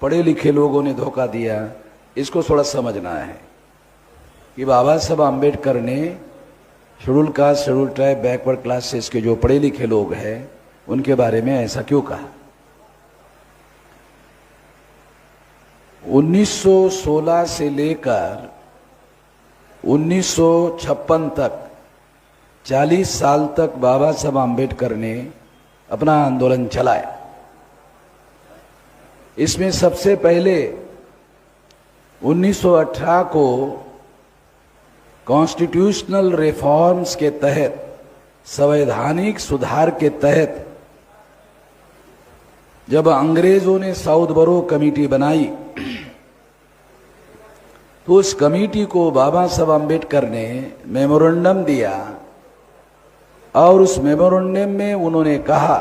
पढ़े लिखे लोगों ने धोखा दिया, इसको थोड़ा समझना है कि बाबा साहब आम्बेडकर ने schedule caste, schedule tribe, backward classes के जो पढ़े लिखे लोग हैं उनके बारे में ऐसा क्यों कहा। 1916 से लेकर 1956 तक 40 साल तक बाबा साहब आम्बेडकर ने अपना आंदोलन चलाया। इसमें सबसे पहले 1918 को कॉन्स्टिट्यूशनल रिफॉर्म्स के तहत, संवैधानिक सुधार के तहत, जब अंग्रेजों ने साउथ बरो कमेटी बनाई तो उस कमेटी को बाबा साहब आम्बेडकर ने मेमोरेंडम दिया और उस मेमोरेंडम में उन्होंने कहा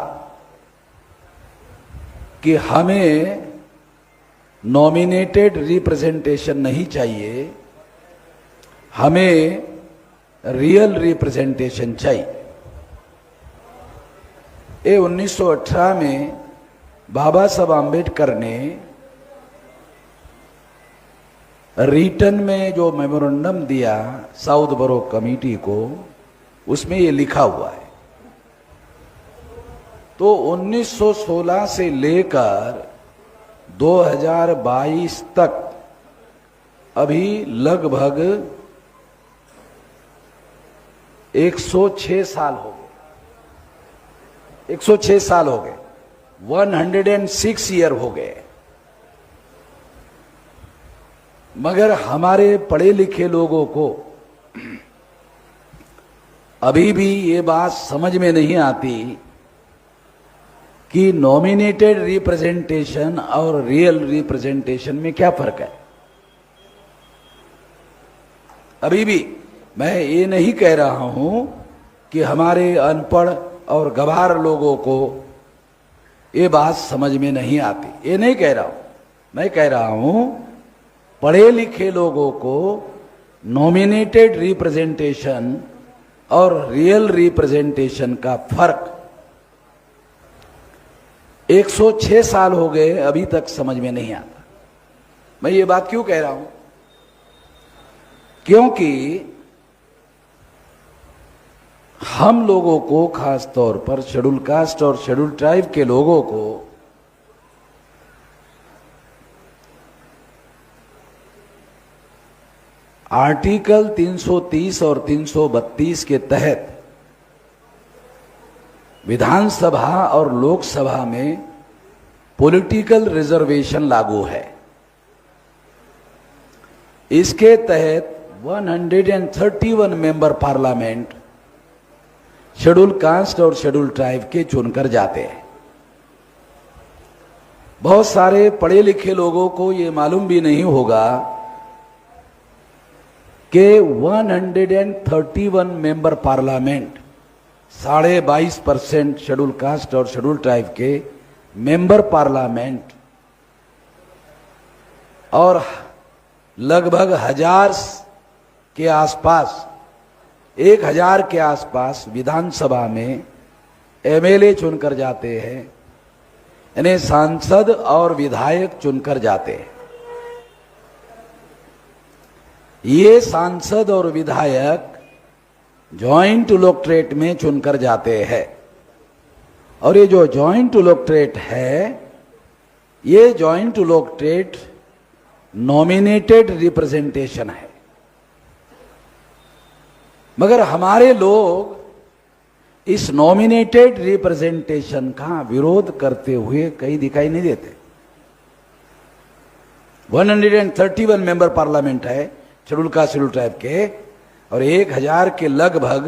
कि हमें नॉमिनेटेड रिप्रेजेंटेशन नहीं चाहिए, हमें रियल रिप्रेजेंटेशन चाहिए। ये 1918 में बाबा साहब आम्बेडकर ने रिटर्न में जो मेमोरेंडम दिया साउथ बरो कमेटी को, उसमें ये लिखा हुआ है। तो 1916 से लेकर 2022 तक अभी लगभग 106 साल हो गए, 106 साल हो गए, 106 ईयर हो गए। मगर हमारे पढ़े लिखे लोगों को अभी भी ये बात समझ में नहीं आती कि नॉमिनेटेड रिप्रेजेंटेशन और रियल रिप्रेजेंटेशन में क्या फर्क है। अभी भी मैं ये नहीं कह रहा हूं कि हमारे अनपढ़ और गवार लोगों को ये बात समझ में नहीं आती, ये नहीं कह रहा हूं। मैं कह रहा हूं पढ़े लिखे लोगों को नॉमिनेटेड रिप्रेजेंटेशन और रियल रिप्रेजेंटेशन का फर्क 106 साल हो गए, अभी तक समझ में नहीं आता। मैं ये बात क्यों कह रहा हूं? क्योंकि हम लोगों को, खास तौर पर शेड्यूल कास्ट और शेड्यूल ट्राइब के लोगों को आर्टिकल 330 और 332 के तहत विधानसभा और लोकसभा में पॉलिटिकल रिजर्वेशन लागू है। इसके तहत 131 मेंबर पार्लियामेंट शेड्यूल कास्ट और शेड्यूल ट्राइब के चुनकर जाते हैं। बहुत सारे पढ़े लिखे लोगों को ये मालूम भी नहीं होगा कि 131 मेंबर पार्लियामेंट 22.5% शेड्यूल कास्ट और शेड्यूल ट्राइब के मेंबर पार्लियामेंट और लगभग 1000 के आसपास, 1000 के आसपास विधानसभा में एमएलए चुनकर जाते हैं, यानी सांसद और विधायक चुनकर जाते हैं। ये सांसद और विधायक जॉइंट इलेक्टोरेट में चुनकर जाते हैं और ये जो जॉइंट इलेक्टोरेट है, ये जॉइंट इलेक्टोरेट नॉमिनेटेड रिप्रेजेंटेशन है। मगर हमारे लोग इस नॉमिनेटेड रिप्रेजेंटेशन का विरोध करते हुए कहीं दिखाई नहीं देते। 131 मेंबर पार्लियामेंट है शेड्यूल कास्ट शेड्यूल ट्राइब के और 1000 के लगभग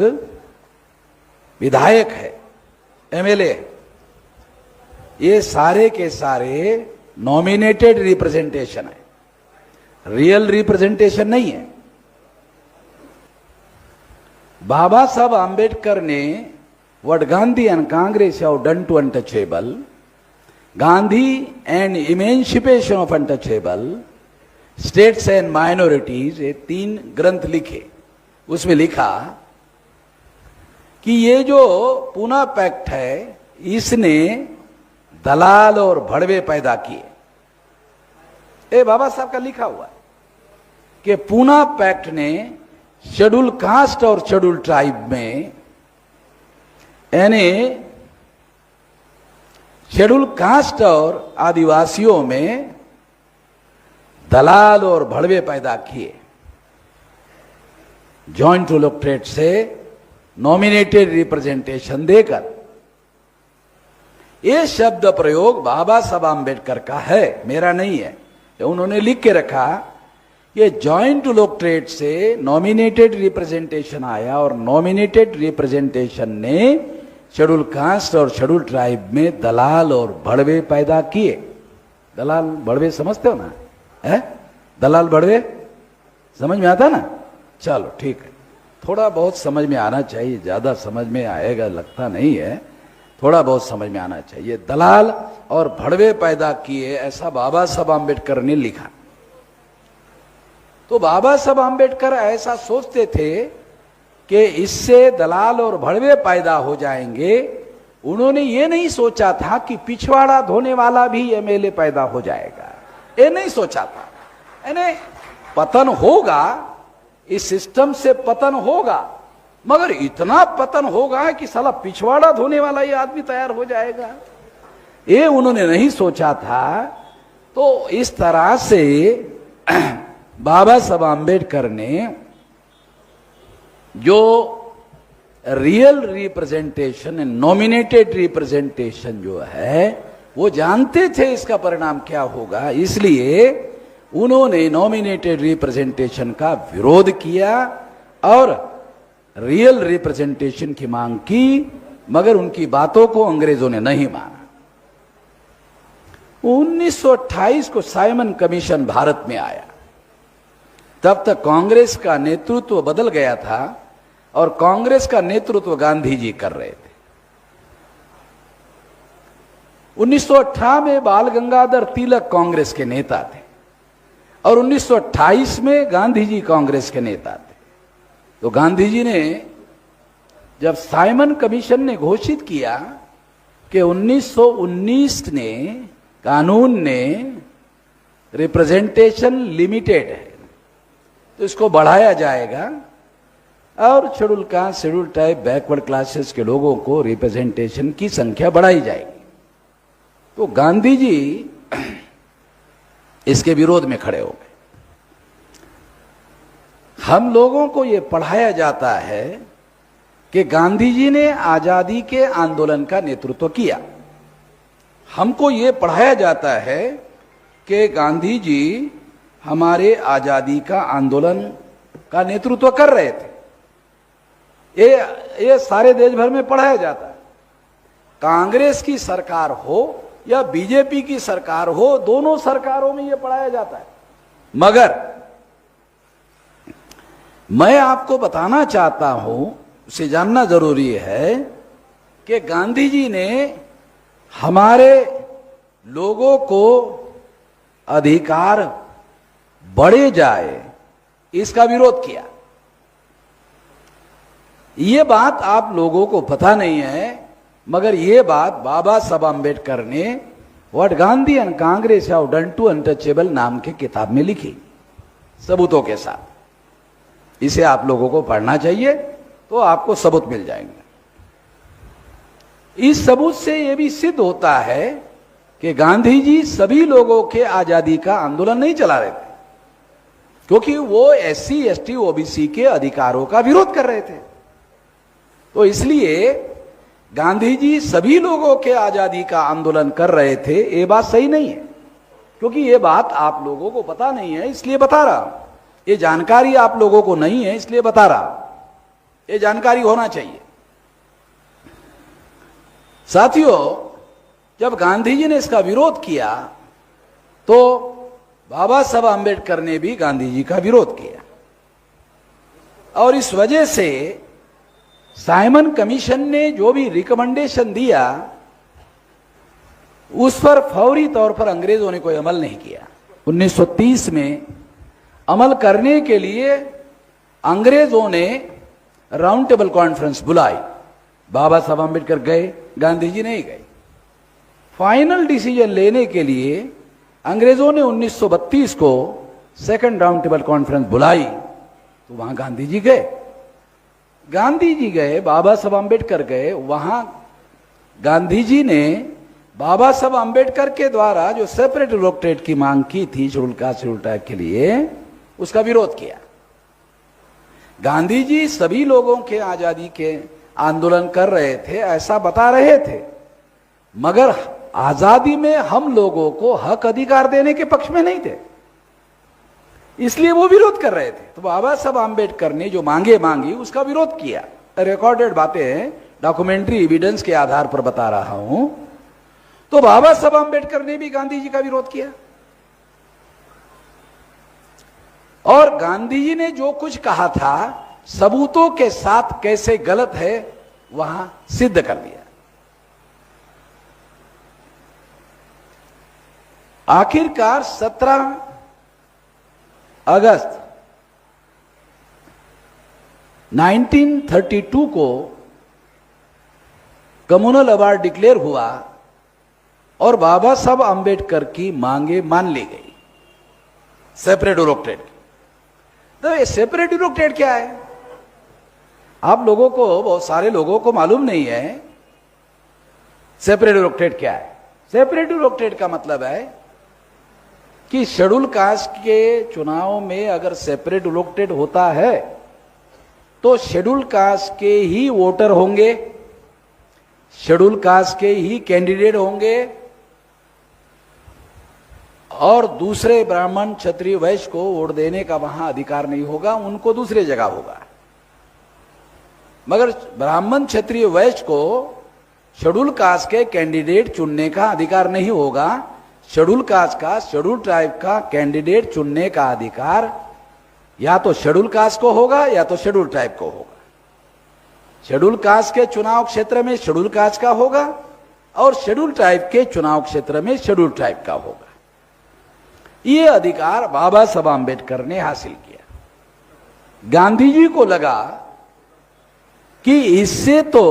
विधायक है, एमएलए। ये सारे के सारे नॉमिनेटेड रिप्रेजेंटेशन है, रियल रिप्रेजेंटेशन नहीं है। बाबा साहब आम्बेडकर ने what Gandhi and Congress have done to untouchable, Gandhi and Emancipation of Untouchable, States and Minorities, ये 3 ग्रंथ लिखे। उसमें लिखा कि ये जो पूना पैक्ट है, इसने दलाल और भड़वे पैदा किए। ये बाबा साहब का लिखा हुआ है कि पूना पैक्ट ने शेड्यूल कास्ट और शेड्यूल ट्राइब में, यानी शेड्यूल कास्ट और आदिवासियों में दलाल और भड़वे पैदा किए। जॉइंट इलेक्टोरेट से नॉमिनेटेड रिप्रेजेंटेशन देकर, यह शब्द प्रयोग बाबा साहब आम्बेडकर का है, मेरा नहीं है। उन्होंने लिख के रखा, ये जॉइंट इलेक्टोरेट से नॉमिनेटेड रिप्रेजेंटेशन आया और नॉमिनेटेड रिप्रेजेंटेशन ने शेड्यूल कास्ट और शेड्यूल ट्राइब में दलाल और भड़वे पैदा किए। दलाल भड़वे समझते हो ना? है दलाल भड़वे समझ में आता ना? चलो ठीक है, थोड़ा बहुत समझ में आना चाहिए, ज्यादा समझ में आएगा लगता नहीं है, थोड़ा बहुत समझ में आना चाहिए। दलाल और भड़वे पैदा किए, ऐसा बाबा साहब आम्बेडकर ने लिखा। तो बाबा साहब आम्बेडकर ऐसा सोचते थे कि इससे दलाल और भड़वे पैदा हो जाएंगे। उन्होंने ये नहीं सोचा था कि पिछवाड़ा धोने वाला भी एमएलए पैदा हो जाएगा, ये नहीं सोचा था। यानी पतन होगा, इस सिस्टम से पतन होगा, मगर इतना पतन होगा कि साला पिछवाड़ा धोने वाला ये आदमी तैयार हो जाएगा, ये उन्होंने नहीं सोचा था। तो इस तरह से बाबा साहब आम्बेडकर ने जो रियल रिप्रेजेंटेशन, नॉमिनेटेड रिप्रेजेंटेशन जो है, वो जानते थे इसका परिणाम क्या होगा, इसलिए उन्होंने नॉमिनेटेड रिप्रेजेंटेशन का विरोध किया और रियल रिप्रेजेंटेशन की मांग की, मगर उनकी बातों को अंग्रेजों ने नहीं माना। 1928 को साइमन कमीशन भारत में आया, तब तक कांग्रेस का नेतृत्व बदल गया था और कांग्रेस का नेतृत्व गांधी जी कर रहे थे। 1918 में बाल गंगाधर तिलक कांग्रेस के नेता थे और 1928 में गांधी जी कांग्रेस के नेता थे। तो गांधी जी ने जब साइमन कमीशन ने घोषित किया कि 1919 ने कानून ने रिप्रेजेंटेशन लिमिटेड है, तो इसको बढ़ाया जाएगा और schedule caste, schedule type, backward classes के लोगों को रिप्रेजेंटेशन की संख्या बढ़ाई जाएगी, तो गांधी जी इसके विरोध में खड़े हो गए। हम लोगों को यह पढ़ाया जाता है कि गांधी जी ने आजादी के आंदोलन का नेतृत्व किया। हमको यह पढ़ाया जाता है कि गांधी जी हमारे आजादी का आंदोलन का नेतृत्व कर रहे थे। ये सारे देश भर में पढ़ाया जाता है। कांग्रेस की सरकार हो या बीजेपी की सरकार हो, दोनों सरकारों में यह पढ़ाया जाता है। मगर मैं आपको बताना चाहता हूं, उसे जानना जरूरी है कि गांधी जी ने हमारे लोगों को अधिकार बढ़े जाए इसका विरोध किया। ये बात आप लोगों को पता नहीं है, मगर ये बात बाबा साहब आम्बेडकर ने what Gandhi and Congress have done to untouchable नाम के किताब में लिखी, सबूतों के साथ। इसे आप लोगों को पढ़ना चाहिए, तो आपको सबूत मिल जाएंगे। इस सबूत से यह भी सिद्ध होता है कि गांधी जी सभी लोगों के आजादी का आंदोलन नहीं चला रहे थे, क्योंकि वो एससी, एसटी, ओबीसी के अधिकारों का विरोध कर रहे थे। तो इसलिए गांधी जी सभी लोगों के आजादी का आंदोलन कर रहे थे, ये बात सही नहीं है, क्योंकि ये बात आप लोगों को पता नहीं है, इसलिए बता रहा हूं। ये जानकारी आप लोगों को नहीं है, इसलिए बता रहा हूं। ये जानकारी होना चाहिए। साथियों, जब गांधी जी ने इसका विरोध किया, तो बाबा साहब आम्बेडकर ने भी गांधी जी का विरोध किया, और इस वजह से साइमन कमीशन ने जो भी रिकमेंडेशन दिया, उस पर फौरी तौर पर अंग्रेजों ने कोई अमल नहीं किया। 1930 में अमल करने के लिए अंग्रेजों ने राउंड टेबल कॉन्फ्रेंस बुलाई। बाबा साहब आम्बेडकर गए, गांधी जी नहीं गए। फाइनल डिसीजन लेने के लिए अंग्रेजों ने 1932 को सेकंड राउंड टेबल कॉन्फ्रेंस बुलाई, तो वहां गांधी जी गए। गांधी जी गए, बाबा साहब अम्बेडकर गए। वहां गांधी जी ने बाबा साहब अम्बेडकर के द्वारा जो सेपरेट इलेक्टोरेट की मांग की थी शेड्यूल कास्ट शेड्यूल ट्राइब के लिए, उसका विरोध किया। गांधी जी सभी लोगों के आजादी के आंदोलन कर रहे थे, ऐसा बता रहे थे, मगर आजादी में हम लोगों को हक अधिकार देने के पक्ष में नहीं थे, इसलिए वो विरोध कर रहे थे। तो बाबा साहब आम्बेडकर ने जो मांगे मांगी उसका विरोध किया। रिकॉर्डेड बातें, डॉक्यूमेंट्री एविडेंस के आधार पर बता रहा हूं। तो बाबा साहब आम्बेडकर ने भी गांधी जी का विरोध किया, और गांधी जी ने जो कुछ कहा था सबूतों के साथ कैसे गलत है वहां सिद्ध कर दिया। आखिरकार 17 अगस्त 1932 को कम्युनल अवार्ड डिक्लेयर हुआ और बाबा साहब आम्बेडकर की मांगे मान ली गई सेपरेट इलेक्टोरेट। तो ये सेपरेट इलेक्टोरेट क्या है? आप लोगों को, बहुत सारे लोगों को मालूम नहीं है सेपरेट इलेक्टोरेट क्या है। सेपरेट इलेक्टोरेट का मतलब है कि शेड्यूल कास्ट के चुनाव में अगर सेपरेट इलेक्टोरेट होता है तो शेड्यूल कास्ट के ही वोटर होंगे, शेड्यूल कास्ट के ही कैंडिडेट होंगे, और दूसरे ब्राह्मण क्षत्रिय वैश्य को वोट देने का वहां अधिकार नहीं होगा, उनको दूसरे जगह होगा। मगर ब्राह्मण क्षत्रिय वैश्य को शेड्यूल कास्ट के कैंडिडेट चुनने का अधिकार नहीं होगा। शेड्यूल कास्ट का, शेड्यूल ट्राइब का कैंडिडेट चुनने का अधिकार या तो शेड्यूल कास्ट को होगा या तो शेड्यूल ट्राइब को होगा। शेड्यूल कास्ट के चुनाव क्षेत्र में शेड्यूल कास्ट का होगा और शेड्यूल ट्राइब के चुनाव क्षेत्र में शेड्यूल ट्राइब का होगा। ये अधिकार बाबा साहब आम्बेडकर ने हासिल किया। गांधी जी को लगा कि इससे तो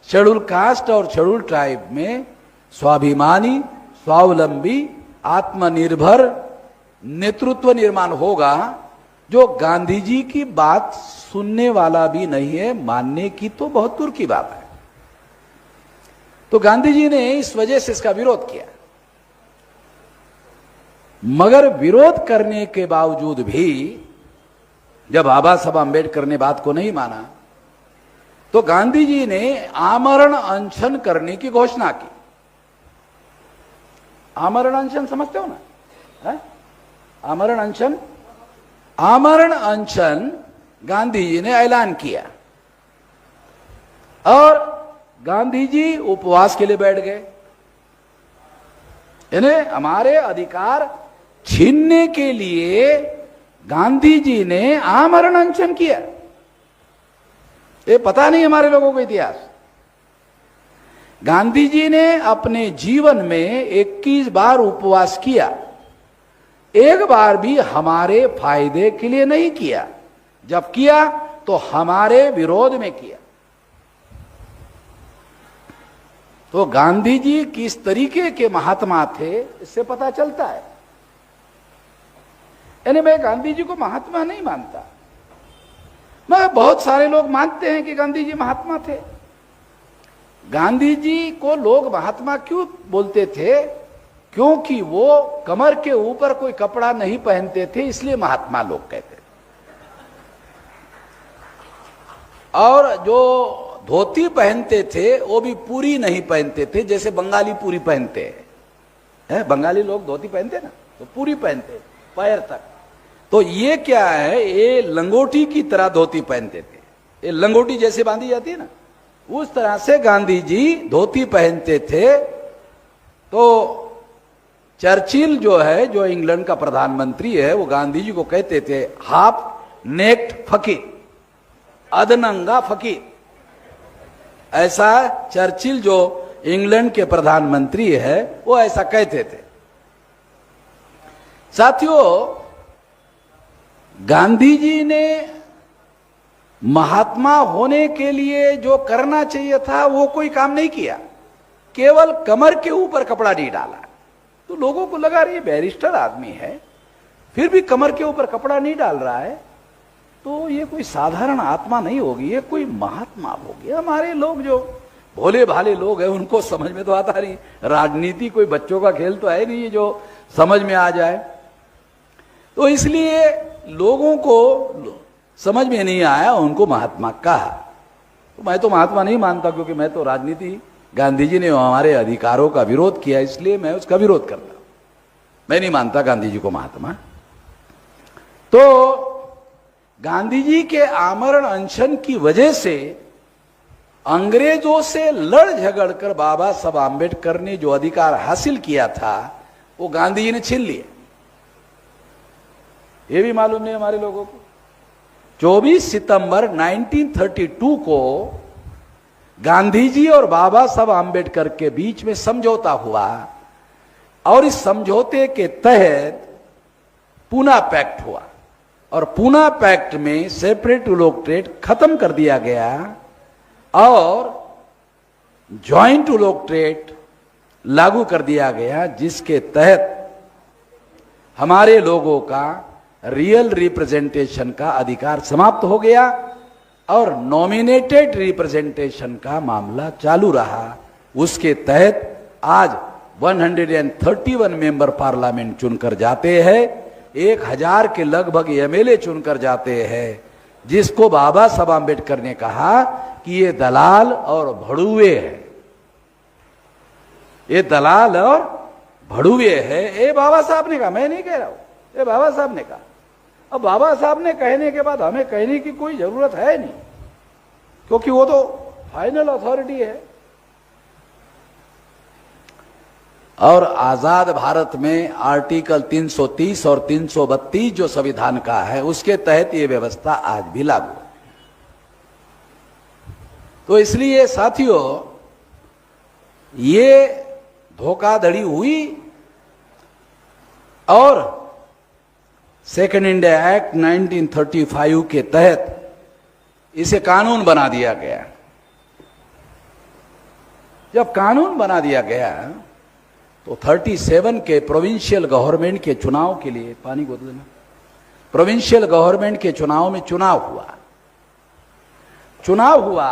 शेड्यूल कास्ट और शेड्यूल ट्राइब में स्वाभिमानी, स्वावलंबी, आत्मनिर्भर नेतृत्व निर्माण होगा, जो गांधी जी की बात सुनने वाला भी नहीं है, मानने की तो बहुत दूर की बात है। तो गांधी जी ने इस वजह से इसका विरोध किया। मगर विरोध करने के बावजूद भी जब बाबा साहब अम्बेडकर ने बात को नहीं माना तो गांधी जी ने आमरण अनशन करने की घोषणा की। आमरण अनशन समझते हो ना? है? आमरण अनशन, आमरण अनशन गांधी जी ने ऐलान किया और गांधी जी उपवास के लिए बैठ गए। यानी हमारे अधिकार छीनने के लिए गांधी जी ने आमरण अनशन किया। ये पता नहीं हमारे लोगों को इतिहास। गांधी जी ने अपने जीवन में 21 बार उपवास किया, एक बार भी हमारे फायदे के लिए नहीं किया। जब किया तो हमारे विरोध में किया। तो गांधी जी किस तरीके के महात्मा थे इससे पता चलता है। यानी मैं गांधी जी को महात्मा नहीं मानता, मैं बहुत सारे लोग मानते हैं कि गांधी जी महात्मा थे। गांधी जी को लोग महात्मा क्यों बोलते थे? क्योंकि वो कमर के ऊपर कोई कपड़ा नहीं पहनते थे, इसलिए महात्मा लोग कहते थे। और जो धोती पहनते थे वो भी पूरी नहीं पहनते थे, जैसे बंगाली पूरी पहनते हैं। बंगाली लोग धोती पहनते ना तो पूरी पहनते पैर तक। तो ये क्या है, ये लंगोटी की तरह धोती पहनते थे। ये लंगोटी जैसे बांधी जाती है ना, उस तरह से गांधी जी धोती पहनते थे। तो चर्चिल जो है, जो इंग्लैंड का प्रधानमंत्री है, वो गांधी जी को कहते थे हाफ नेक्ड फकीर, अधनंगा फकीर। ऐसा चर्चिल जो इंग्लैंड के प्रधानमंत्री है वो ऐसा कहते थे। साथियों, गांधी जी ने महात्मा होने के लिए जो करना चाहिए था वो कोई काम नहीं किया, केवल कमर के ऊपर कपड़ा नहीं डाला। तो लोगों को लगा रही है बैरिस्टर आदमी है, फिर भी कमर के ऊपर कपड़ा नहीं डाल रहा है, तो ये कोई साधारण आत्मा नहीं होगी, ये कोई महात्मा होगी। हमारे लोग जो भोले भाले लोग हैं उनको समझ में तो आता नहीं, राजनीति कोई बच्चों का खेल तो है नहीं जो समझ में आ जाए। तो इसलिए लोगों को समझ में नहीं आया, उनको महात्मा कहा। तो मैं तो महात्मा नहीं मानता, क्योंकि मैं तो राजनीति, गांधी जी ने हमारे अधिकारों का विरोध किया, इसलिए मैं उसका विरोध करता हूं। मैं नहीं मानता गांधी जी को महात्मा। तो गांधी जी के आमरण अनशन की वजह से अंग्रेजों से लड़ झगड़ कर बाबा साहब आम्बेडकर ने जो अधिकार हासिल किया था वो गांधी जी ने छीन लिया। ये भी मालूम नहीं हमारे लोगों को। 24 सितंबर 1932 को गांधी जी और बाबा साहब आम्बेडकर के बीच में समझौता हुआ और इस समझौते के तहत पूना पैक्ट हुआ और पूना पैक्ट में सेपरेट इलेक्टोरेट खत्म कर दिया गया और ज्वाइंट इलेक्टोरेट लागू कर दिया गया, जिसके तहत हमारे लोगों का रियल रिप्रेजेंटेशन का अधिकार समाप्त हो गया और नॉमिनेटेड रिप्रेजेंटेशन का मामला चालू रहा। उसके तहत आज 131 मेंबर पार्लियामेंट चुनकर जाते हैं, 1000 के लगभग एमएलए चुनकर जाते हैं, जिसको बाबा साहब आम्बेडकर ने कहा कि ये दलाल और भड़ुए है, ये दलाल और भड़ुए है। ये बाबा साहब ने कहा, मैं नहीं कह रहा हूं, ये बाबा साहब ने कहा। अब बाबा साहब ने कहने के बाद हमें कहने की कोई जरूरत है नहीं, क्योंकि वो तो फाइनल अथॉरिटी है। और आजाद भारत में आर्टिकल 330 और 332 जो संविधान का है उसके तहत ये व्यवस्था आज भी लागू है। तो इसलिए साथियों, ये धोखाधड़ी हुई और सेकेंड इंडिया एक्ट 1935 के तहत इसे कानून बना दिया गया। जब कानून बना दिया गया तो 37 के प्रोविंशियल गवर्नमेंट के चुनाव के लिए, पानी गोद लेना, प्रोविंशियल गवर्नमेंट के चुनाव में चुनाव हुआ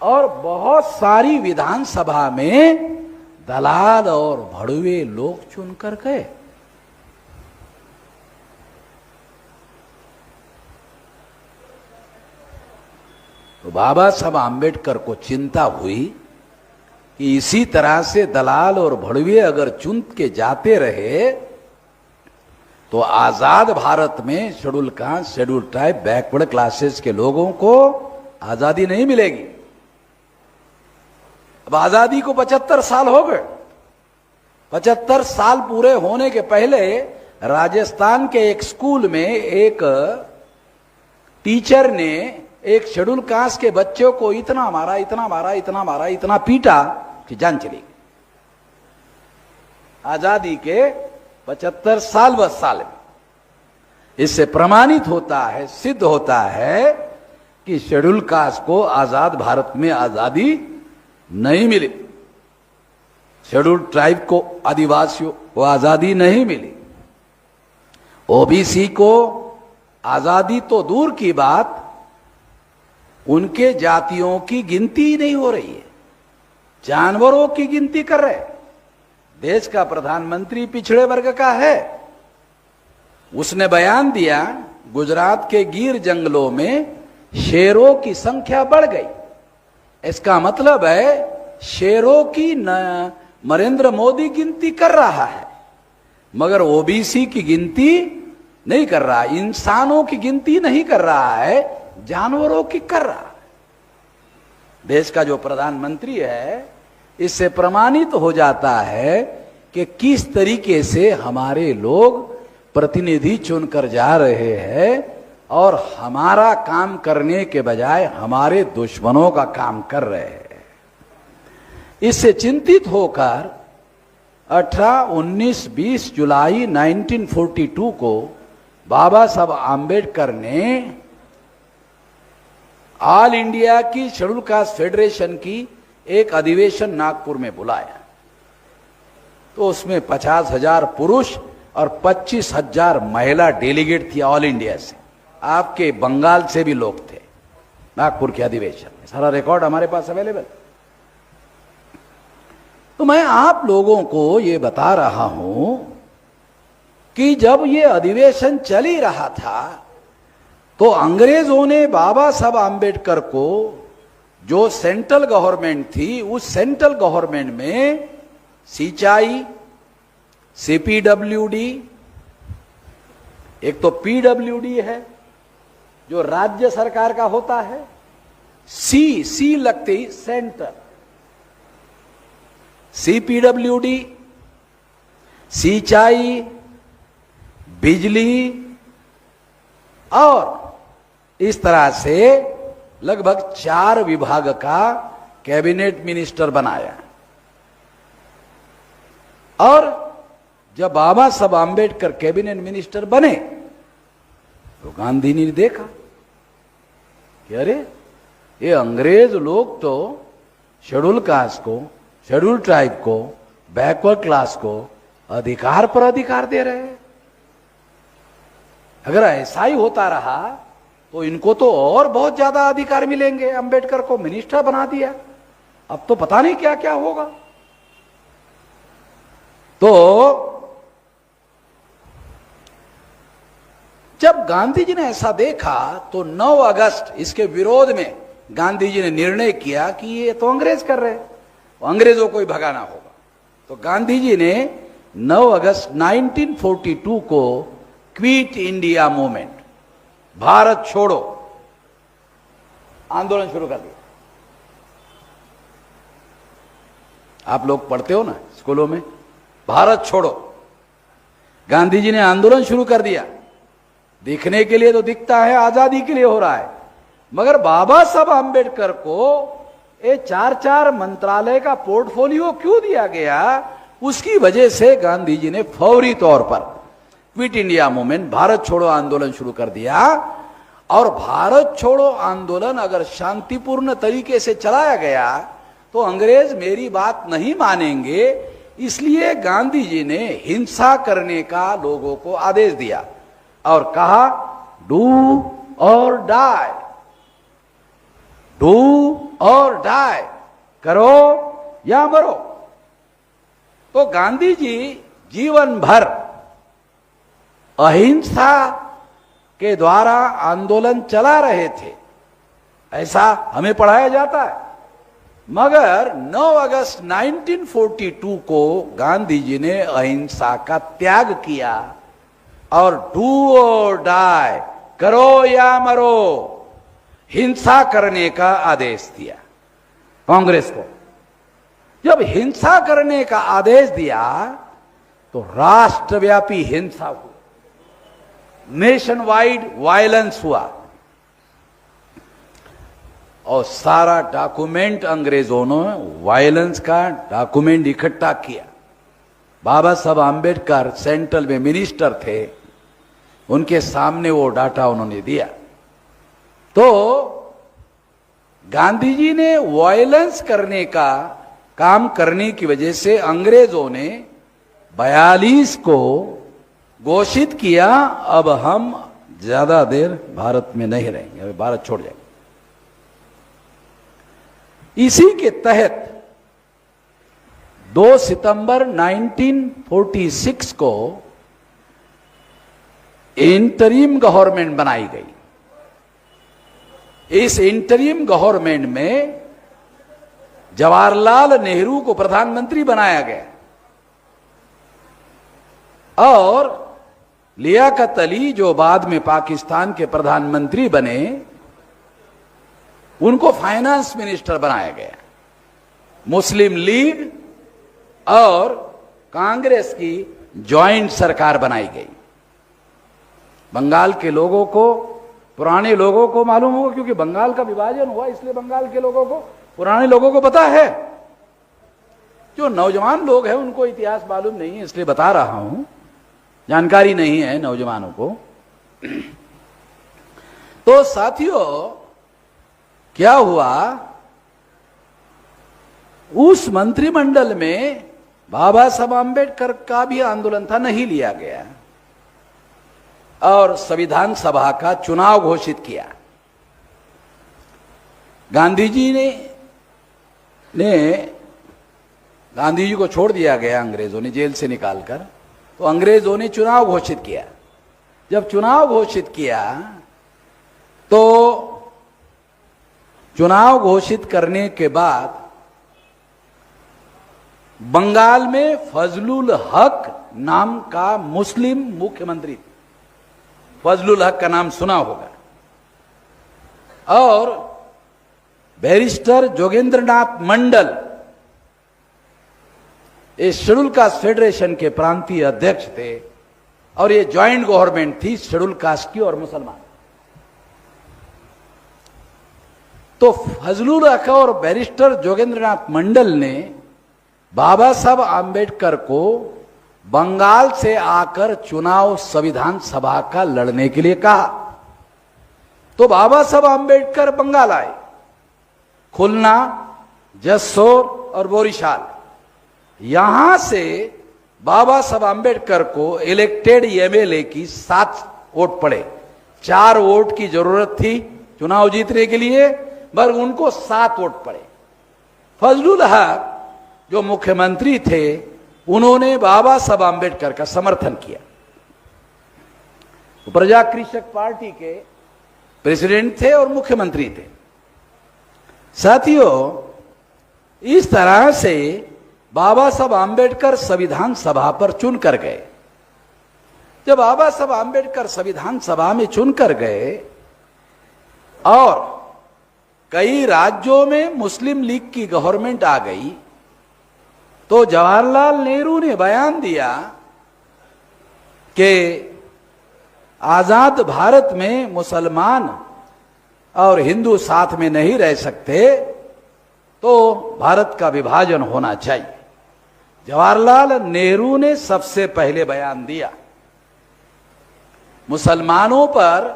और बहुत सारी विधानसभा में दलाल और भड़ुए लोग चुनकर गए। तो बाबा साहब आम्बेडकर को चिंता हुई कि इसी तरह से दलाल और भड़ुए अगर चुन के जाते रहे तो आजाद भारत में schedule caste, schedule tribe, backward classes के लोगों को आजादी नहीं मिलेगी। अब आजादी को 75 साल हो गए। 75 साल पूरे होने के पहले राजस्थान के एक स्कूल में एक टीचर ने एक शेड्यूल कास्ट के बच्चों को इतना मारा, इतना मारा, इतना मारा, इतना पीटा कि जान चली गई। आजादी के 75 साल बस साल में इससे प्रमाणित होता है, सिद्ध होता है कि शेड्यूल कास्ट को आजाद भारत में आजादी नहीं मिली, शेड्यूल ट्राइब को, आदिवासियों को आजादी नहीं मिली, ओबीसी को आजादी तो दूर की बात, उनके जातियों की गिनती नहीं हो रही है, जानवरों की गिनती कर रहे। देश का प्रधानमंत्री पिछड़े वर्ग का है, उसने बयान दिया गुजरात के गिर जंगलों में शेरों की संख्या बढ़ गई। इसका मतलब है शेरों की नरेंद्र मोदी गिनती कर रहा है मगर ओबीसी की गिनती नहीं कर रहा, इंसानों की गिनती नहीं कर रहा है, जानवरों की कर रहा है। देश का जो प्रधानमंत्री है, इससे प्रमाणित हो जाता है कि किस तरीके से हमारे लोग प्रतिनिधि चुनकर जा रहे हैं और हमारा काम करने के बजाय हमारे दुश्मनों का काम कर रहे हैं। इससे चिंतित होकर 18, 19, 20 जुलाई 1942 को बाबा साहब आम्बेडकर ने ऑल इंडिया की शेड्यूल कास्ट फेडरेशन की एक अधिवेशन नागपुर में बुलाया तो उसमें 50,000 पुरुष और 25,000 महिला डेलीगेट थी ऑल इंडिया से। आपके बंगाल से भी लोग थे नागपुर के अधिवेशन में, सारा रिकॉर्ड हमारे पास अवेलेबल। तो मैं आप लोगों को ये बता रहा हूं कि जब ये अधिवेशन चल ही रहा था तो अंग्रेजों ने बाबा साहब आम्बेडकर को, जो सेंट्रल गवर्नमेंट थी, उस सेंट्रल गवर्नमेंट में सिंचाई, सीपीडब्ल्यूडी, एक तो पीडब्ल्यूडी है जो राज्य सरकार का होता है, सी लगती सेंटर, सीपीडब्ल्यूडी, सिंचाई, बिजली, और इस तरह से लगभग 4 विभाग का कैबिनेट मिनिस्टर बनाया। और जब बाबा साहब आम्बेडकर कैबिनेट मिनिस्टर बने तो गांधी ने देखा कि अरे ये अंग्रेज लोग तो शेड्यूल कास्ट को, शेड्यूल ट्राइब को, बैकवर्ड क्लास को अधिकार पर अधिकार दे रहे हैं। अगर ऐसा ही होता रहा तो इनको तो और बहुत ज्यादा अधिकार मिलेंगे। अंबेडकर को मिनिस्टर बना दिया, अब तो पता नहीं क्या क्या होगा। तो जब गांधी जी ने ऐसा देखा तो 9 अगस्त इसके विरोध में गांधी जी ने निर्णय किया कि ये तो अंग्रेज कर रहे हैं, तो अंग्रेजों को ही भगाना होगा। तो गांधी जी ने 9 अगस्त 1942 को क्विट इंडिया मूवमेंट, भारत छोड़ो आंदोलन शुरू कर दिया। आप लोग पढ़ते हो ना स्कूलों में, भारत छोड़ो। गांधी जी ने आंदोलन शुरू कर दिया। दिखने के लिए तो दिखता है आजादी के लिए हो रहा है, मगर बाबा साहब आम्बेडकर को ये 4 मंत्रालय का पोर्टफोलियो क्यों दिया गया, उसकी वजह से गांधी जी ने फौरी तौर पर क्विट इंडिया मूवमेंट, भारत छोड़ो आंदोलन शुरू कर दिया। और भारत छोड़ो आंदोलन अगर शांतिपूर्ण तरीके से चलाया गया तो अंग्रेज मेरी बात नहीं मानेंगे, इसलिए गांधी जी ने हिंसा करने का लोगों को आदेश दिया और कहा डू और डाई, डू और डाई, करो या मरो। तो गांधी जी जीवन भर अहिंसा के द्वारा आंदोलन चला रहे थे, ऐसा हमें पढ़ाया जाता है। मगर 9 अगस्त 1942 को गांधी जी ने अहिंसा का त्याग किया और डू और डाई, करो या मरो, हिंसा करने का आदेश दिया कांग्रेस को। जब हिंसा करने का आदेश दिया तो राष्ट्रव्यापी हिंसा हुई, नेशन वाइड वायलेंस हुआ और सारा डॉक्यूमेंट अंग्रेजों ने वायलेंस का डॉक्यूमेंट इकट्ठा किया। बाबा साहब आम्बेडकर सेंट्रल में मिनिस्टर थे, उनके सामने वो डाटा उन्होंने दिया। तो गांधी जी ने वायलेंस करने का काम करने की वजह से अंग्रेजों ने 42 को घोषित किया, अब हम ज्यादा देर भारत में नहीं रहेंगे, अब भारत छोड़ जाएंगे। इसी के तहत 2 सितंबर 1946 को इंटरिम गवर्नमेंट बनाई गई। इस इंटरिम गवर्नमेंट में जवाहरलाल नेहरू को प्रधानमंत्री बनाया गया और लियाकत अली, जो बाद में पाकिस्तान के प्रधानमंत्री बने, उनको फाइनेंस मिनिस्टर बनाया गया। मुस्लिम लीग और कांग्रेस की जॉइंट सरकार बनाई गई। बंगाल के लोगों को, पुराने लोगों को मालूम होगा, क्योंकि बंगाल का विभाजन हुआ, इसलिए बंगाल के लोगों को, पुराने लोगों को पता है। जो नौजवान लोग हैं उनको इतिहास मालूम नहीं है, इसलिए बता रहा हूं, जानकारी नहीं है नौजवानों को। तो साथियों, क्या हुआ, उस मंत्रिमंडल में बाबा साहब आम्बेडकर का भी आंदोलन था, नहीं लिया गया और संविधान सभा का चुनाव घोषित किया। गांधी जी गांधी जी को छोड़ दिया गया अंग्रेजों ने जेल से निकालकर, तो अंग्रेजों ने चुनाव घोषित किया। जब चुनाव घोषित किया तो चुनाव घोषित करने के बाद बंगाल में फजलुल हक नाम का मुस्लिम मुख्यमंत्री, फजलुल हक का नाम सुना होगा, और बैरिस्टर जोगेंद्रनाथ मंडल इस शेड्यूल कास्ट फेडरेशन के प्रांतीय अध्यक्ष थे, और ये ज्वाइंट गवर्नमेंट थी शेड्यूल कास्ट की और मुसलमान। तो फजलुल हक और बैरिस्टर जोगेंद्रनाथ मंडल ने बाबा साहब आम्बेडकर को बंगाल से आकर चुनाव संविधान सभा का लड़ने के लिए कहा। तो बाबा साहब आम्बेडकर बंगाल आए, खुलना, जसोर और बोरीशाल। यहां से बाबा साहब आम्बेडकर को इलेक्टेड एमएलए की 7 वोट पड़े। 4 वोट की जरूरत थी चुनाव जीतने के लिए, पर उनको 7 वोट पड़े। फजलुल हक जो मुख्यमंत्री थे, उन्होंने बाबा साहब आम्बेडकर का समर्थन किया। तो प्रजा कृषक पार्टी के प्रेसिडेंट थे और मुख्यमंत्री थे। साथियों, इस तरह से बाबा साहब आम्बेडकर संविधान सभा पर चुनकर गए। जब बाबा साहब आम्बेडकर संविधान सभा में चुनकर गए और कई राज्यों में मुस्लिम लीग की गवर्नमेंट आ गई, तो जवाहरलाल नेहरू ने बयान दिया कि आजाद भारत में मुसलमान और हिंदू साथ में नहीं रह सकते, तो भारत का विभाजन होना चाहिए। जवाहरलाल नेहरू ने सबसे पहले बयान दिया। मुसलमानों पर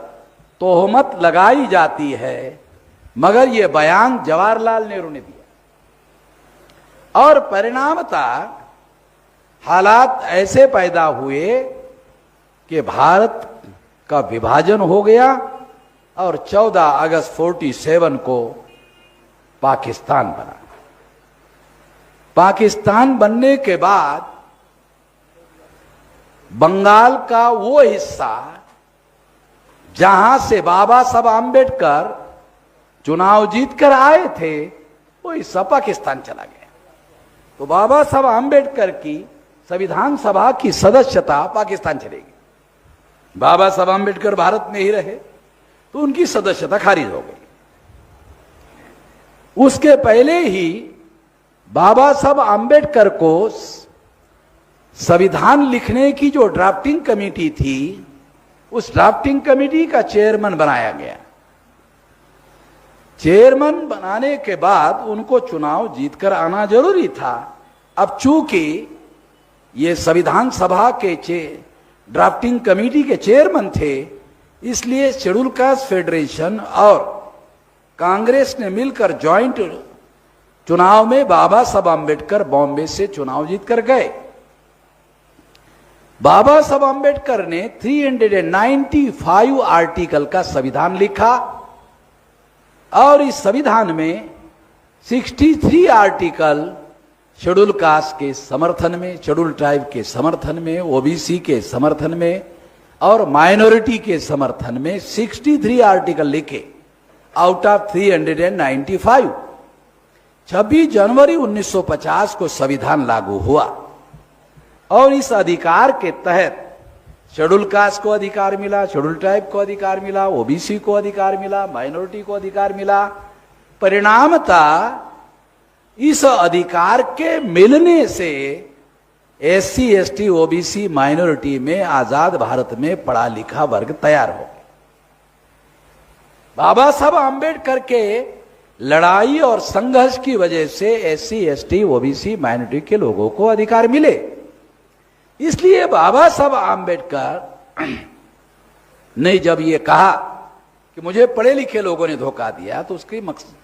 तोहमत लगाई जाती है, मगर यह बयान जवाहरलाल नेहरू ने दिया, और परिणामतः हालात ऐसे पैदा हुए कि भारत का विभाजन हो गया और 14 अगस्त 47 को पाकिस्तान बना। पाकिस्तान बनने के बाद बंगाल का वो हिस्सा जहां से बाबा साहब आम्बेडकर चुनाव जीतकर आए थे, वो हिस्सा पाकिस्तान चला गया। तो बाबा साहब आम्बेडकर की संविधान सभा की सदस्यता पाकिस्तान चलेगी। बाबा साहब आम्बेडकर भारत में ही रहे तो उनकी सदस्यता खारिज हो गई। उसके पहले ही बाबा साहब आम्बेडकर को संविधान लिखने की जो ड्राफ्टिंग कमेटी थी, उस ड्राफ्टिंग कमेटी का चेयरमैन बनाया गया। चेयरमैन बनाने के बाद उनको चुनाव जीतकर आना जरूरी था। अब चूंकि ये संविधान सभा के ड्राफ्टिंग कमेटी के चेयरमैन थे, इसलिए शेड्यूल कास्ट फेडरेशन और कांग्रेस ने मिलकर ज्वाइंट चुनाव में बाबा साहब आम्बेडकर बॉम्बे से चुनाव जीतकर गए। बाबा साहब आम्बेडकर ने 395 आर्टिकल का संविधान लिखा, और इस संविधान में 63 आर्टिकल शेड्यूल कास्ट के समर्थन में, शेड्यूल ट्राइब के समर्थन में, ओबीसी के समर्थन में और माइनॉरिटी के समर्थन में 63 आर्टिकल लिखे आउट ऑफ 395। 26 जनवरी 1950 को संविधान लागू हुआ, और इस अधिकार के तहत शेड्यूल कास्ट को अधिकार मिला, शेड्यूल ट्राइब को अधिकार मिला, ओबीसी को अधिकार मिला, माइनॉरिटी को अधिकार मिला। परिणामतः इस अधिकार के मिलने से एससी, एसटी, ओबीसी, माइनॉरिटी में आजाद भारत में पढ़ा लिखा वर्ग तैयार हो गया। बाबा साहब आम्बेडकर के लड़ाई और संघर्ष की वजह से एससी, एसटी, ओबीसी, माइनॉरिटी के लोगों को अधिकार मिले। इसलिए बाबा साहब आम्बेडकर ने जब ये कहा कि मुझे पढ़े लिखे लोगों ने धोखा दिया, तो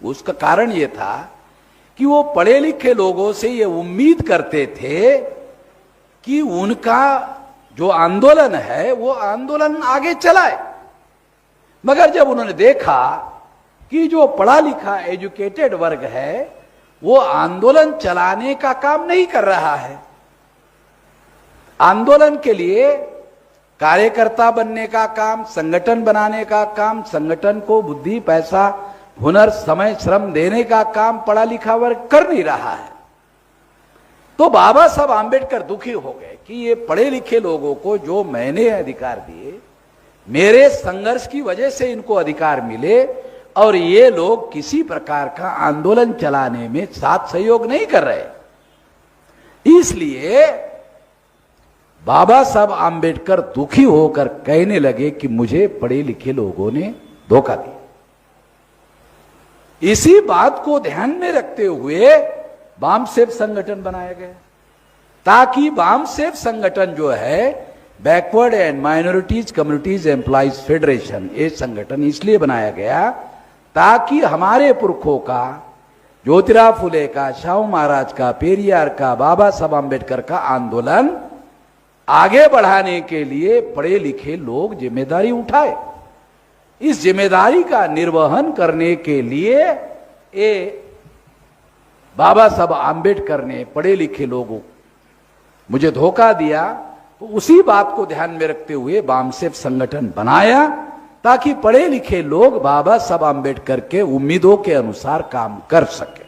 उसका कारण यह था कि वो पढ़े लिखे लोगों से ये उम्मीद करते थे कि उनका जो आंदोलन है वो आंदोलन आगे चलाए। मगर जब उन्होंने देखा कि जो पढ़ा लिखा एजुकेटेड वर्ग है वो आंदोलन चलाने का काम नहीं कर रहा है, आंदोलन के लिए कार्यकर्ता बनने का काम, संगठन बनाने का काम, संगठन को बुद्धि, पैसा, हुनर, समय, श्रम देने का काम पढ़ा लिखा वर्ग कर नहीं रहा है, तो बाबा साहब आंबेडकर दुखी हो गए कि ये पढ़े लिखे लोगों को जो मैंने अधिकार दिए, मेरे संघर्ष की वजह से इनको अधिकार मिले, और ये लोग किसी प्रकार का आंदोलन चलाने में साथ सहयोग नहीं कर रहे। इसलिए बाबा साहब आंबेडकर दुखी होकर कहने लगे कि मुझे पढ़े लिखे लोगों ने धोखा दिया। इसी बात को ध्यान में रखते हुए बामसेफ संगठन बनाया गया, ताकि बामसेफ संगठन जो है backward and minorities communities employees federation, ये संगठन इसलिए बनाया गया ताकि हमारे पुरखों का, ज्योतिराव फुले का, शाहू महाराज का, पेरियार का, बाबा साहब आंबेडकर का आंदोलन आगे बढ़ाने के लिए पढ़े लिखे लोग जिम्मेदारी उठाए। इस जिम्मेदारी का निर्वहन करने के लिए ये बाबा साहब आंबेडकर ने पढ़े लिखे लोगों मुझे धोखा दिया, तो उसी बात को ध्यान में रखते हुए बामसेफ संगठन बनाया ताकि पढ़े लिखे लोग बाबा साहब आंबेडकर के उम्मीदों के अनुसार काम कर सके।